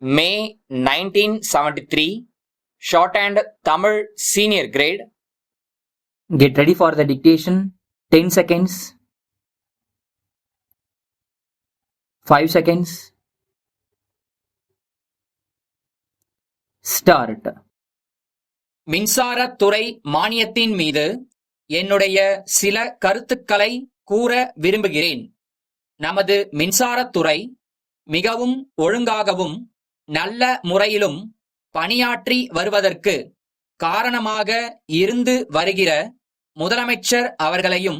May 1973, Shorthand Tamil Senior Grade. Get ready for the dictation. 10 seconds. 5 seconds. Start. மின்சாரத்துறை மானியத்தின் மீது என்னுடைய சில கருத்துக்களை கூற விரும்புகிறேன். நமது மின்சாரத்துறை மிகவும் ஒழுங்காகவும் நல்ல முறையிலும் பணியாற்றி வருவதற்கு காரணமாக இருந்து வருகிற முதலமைச்சர் அவர்களையும்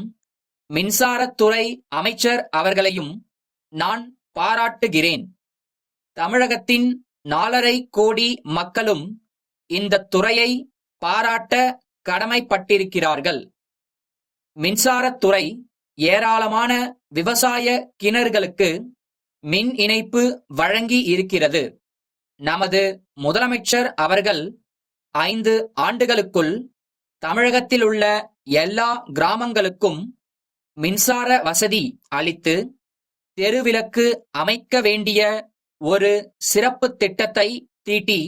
மின்சாரத்துறை அமைச்சர் அவர்களையும் நான் பாராட்டுகிறேன். தமிழகத்தின் 4.5 கோடி மக்களும் இந்த துறையை பாராட்ட கடமைப்பட்டிருக்கிறார்கள். மின்சாரத்துறை ஏராளமான விவசாய கிணறுகளுக்கு மின் இணைப்பு வழங்கி இருக்கிறது. நமது முதலமைச்சர் அவர்கள் 5 ஆண்டுகளுக்குள் தமிழகத்தில் உள்ள எல்லா கிராமங்களுக்கும் மின்சார வசதி அளித்து தெருவிளக்கு அமைக்க வேண்டிய ஒரு சிறப்பு திட்டத்தை தீட்டி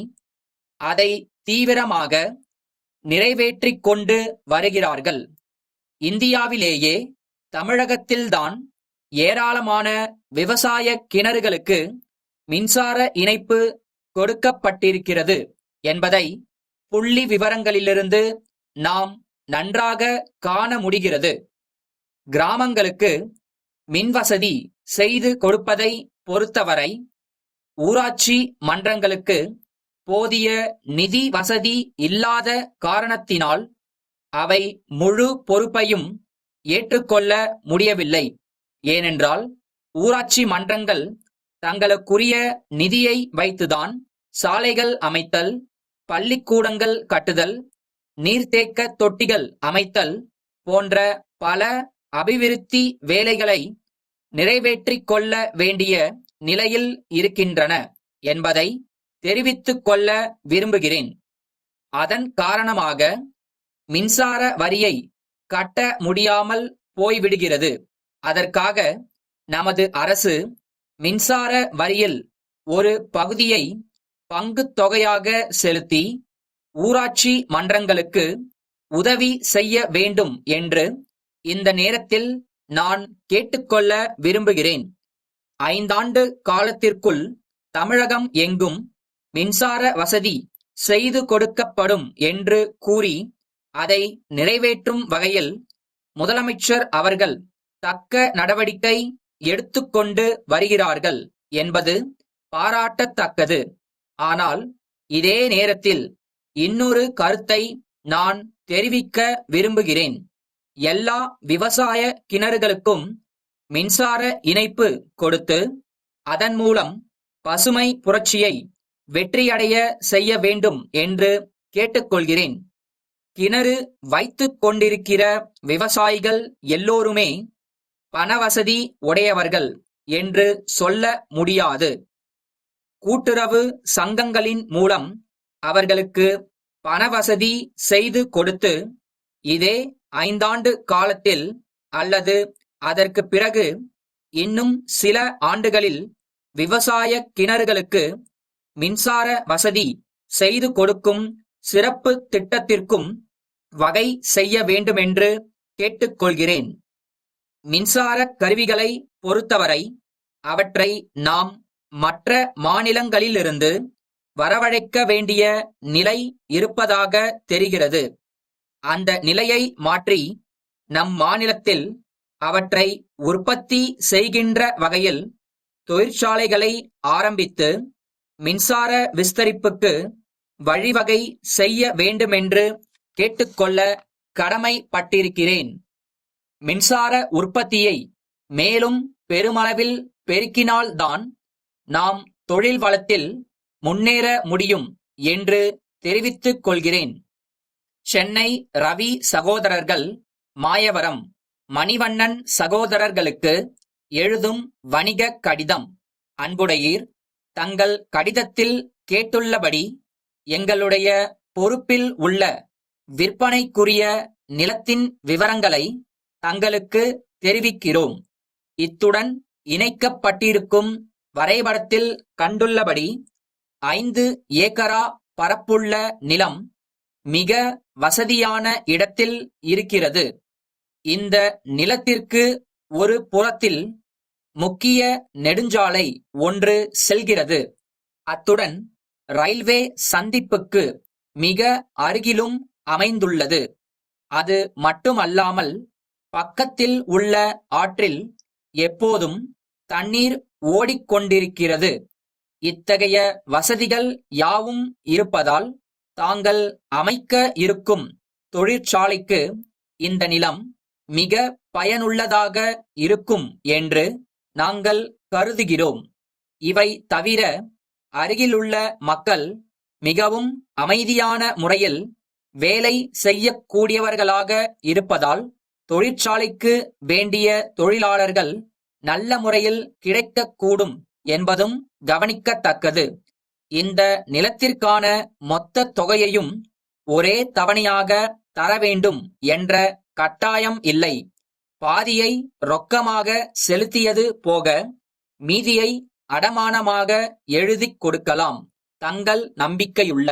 அதை தீவிரமாக நிறைவேற்றிக் கொண்டு வருகிறார்கள். இந்தியாவிலேயே தமிழகத்தில்தான் ஏராளமான விவசாய கிணறுகளுக்கு மின்சார இணைப்பு கொடுக்கப்பட்டிருக்கிறது என்பதை புள்ளி விவரங்களிலிருந்து நாம் நன்றாக காண முடிகிறது. கிராமங்களுக்கு மின்வசதி செய்து கொடுப்பதை பொறுத்தவரை ஊராட்சி மன்றங்களுக்கு போதிய நிதி வசதி இல்லாத காரணத்தினால் அவை முழு பொறுப்பையும் ஏற்றுக்கொள்ள முடியவில்லை. ஏனென்றால் ஊராட்சி மன்றங்கள் தங்களுக்குரிய நிதியை வைத்துதான் சாலைகள் அமைத்தல், பள்ளிக்கூடங்கள் கட்டுதல், நீர்த்தேக்க தொட்டிகள் அமைத்தல் போன்ற பல அபிவிருத்தி வேலைகளை நிறைவேற்றிக் கொள்ள வேண்டிய நிலையில் இருக்கின்றன என்பதை தெரிவித்துக் கொள்ள விரும்புகிறேன். அதன் காரணமாக மின்சார வரியை கட்ட முடியாமல் போய்விடுகிறது. அதற்காக நமது அரசு மின்சார வரியில் ஒரு பகுதியை பங்குத் தொகையாக செலுத்தி ஊராட்சி மன்றங்களுக்கு உதவி செய்ய வேண்டும் என்று இந்த நேரத்தில் நான் கேட்டுக்கொள்ள விரும்புகிறேன். 5 ஆண்டு காலத்திற்குள் தமிழகம் எங்கும் மின்சார வசதி செய்து கொடுக்கப்படும் என்று கூறி அதை நிறைவேற்றும் வகையில் முதலமைச்சர் அவர்கள் தக்க நடவடிக்கை எடுத்துக்கொண்டு வருகிறார்கள் என்பது பாராட்டத்தக்கது. ஆனால் இதே நேரத்தில் இன்னொரு கருத்தை நான் தெரிவிக்க விரும்புகிறேன். எல்லா விவசாய கிணறுகளுக்கும் மின்சார இணைப்பு கொடுத்து அதன் மூலம் பசுமை புரட்சியை வெற்றியடைய செய்ய வேண்டும் என்று கேட்டுக்கொள்கிறேன். கிணறு வைத்துக் கொண்டிருக்கிற விவசாயிகள் எல்லோருமே பணவசதி உடையவர்கள் என்று சொல்ல முடியாது. கூட்டுறவு சங்கங்களின் மூலம் அவர்களுக்கு பணவசதி செய்து கொடுத்து இதே 5 ஆண்டு காலத்தில் அல்லது அதற்கு பிறகு இன்னும் சில ஆண்டுகளில் விவசாய கிணறுகளுக்கு மின்சார வசதி செய்து கொடுக்கும் சிறப்பு திட்டத்திற்கும் வகை செய்ய வேண்டுமென்று கேட்டுக்கொள்கிறேன். மின்சார கருவிகளை பொறுத்தவரை அவற்றை நாம் மற்ற மாநிலங்களிலிருந்து வரவழைக்க வேண்டிய நிலை இருப்பதாக தெரிகிறது. அந்த நிலையை மாற்றி நம் மாநிலத்தில் அவற்றை உற்பத்தி செய்கின்ற வகையில் தொழிற்சாலைகளை ஆரம்பித்து மின்சார விஸ்தரிப்புக்கு வழிவகை செய்ய வேண்டுமென்று கேட்டுக்கொள்ள கடமைப்பட்டிருக்கிறேன். மின்சார உற்பத்தியை மேலும் பெருமளவில் பெருக்கினால்தான் நாம் தொழில் வளத்தில் முன்னேற முடியும் என்று தெரிவித்துக் கொள்கிறேன். சென்னை ரவி சகோதரர்கள், மாயவரம் மணிவண்ணன் சகோதரர்களுக்கு எழுதும் வணிக கடிதம். அன்புடையீர், தங்கள் கடிதத்தில் கேட்டுள்ளபடி எங்களுடைய பொறுப்பில் உள்ள விற்பனைக்குரிய நிலத்தின் விவரங்களை தங்களுக்கு தெரிவிக்கிறோம். இத்துடன் இணைக்கப்பட்டிருக்கும் வரைபடத்தில் கண்டுள்ளபடி 5 ஏக்கரா பரப்புள்ள நிலம் மிக வசதியான இடத்தில் இருக்கிறது. இந்த நிலத்திற்கு ஒரு புறத்தில் முக்கிய நெடுஞ்சாலை ஒன்று செல்கிறது. அத்துடன் ரயில்வே சந்திப்புக்கு மிக அருகிலும் அமைந்துள்ளது. அது மட்டுமல்லாமல் பக்கத்தில் உள்ள ஆற்றில் எப்போதும் தண்ணீர் ஓடிக்கொண்டிருக்கிறது. இத்தகைய வசதிகள் யாவும் இருப்பதால் தாங்கள் அமைக்க இருக்கும் தொழிற்சாலைக்கு இந்த நிலம் மிக பயனுள்ளதாக இருக்கும் என்று நாங்கள் கருதுகிறோம். இவை தவிர அருகிலுள்ள மக்கள் மிகவும் அமைதியான முறையில் வேலை செய்யக்கூடியவர்களாக இருப்பதால் தொழிற்சாலைக்கு வேண்டிய தொழிலாளர்கள் நல்ல முறையில் கிடைக்கக்கூடும் என்பதும் கவனிக்கத்தக்கது. இந்த நிலத்திற்கான மொத்த தொகையையும் ஒரே தவணையாக தர வேண்டும் என்ற கட்டாயம் இல்லை. பாதியை ரொக்கமாக செலுத்தியது போக மீதியை அடமானமாக எழுதிக் கொடுக்கலாம். தங்கள் நம்பிக்கையுள்ள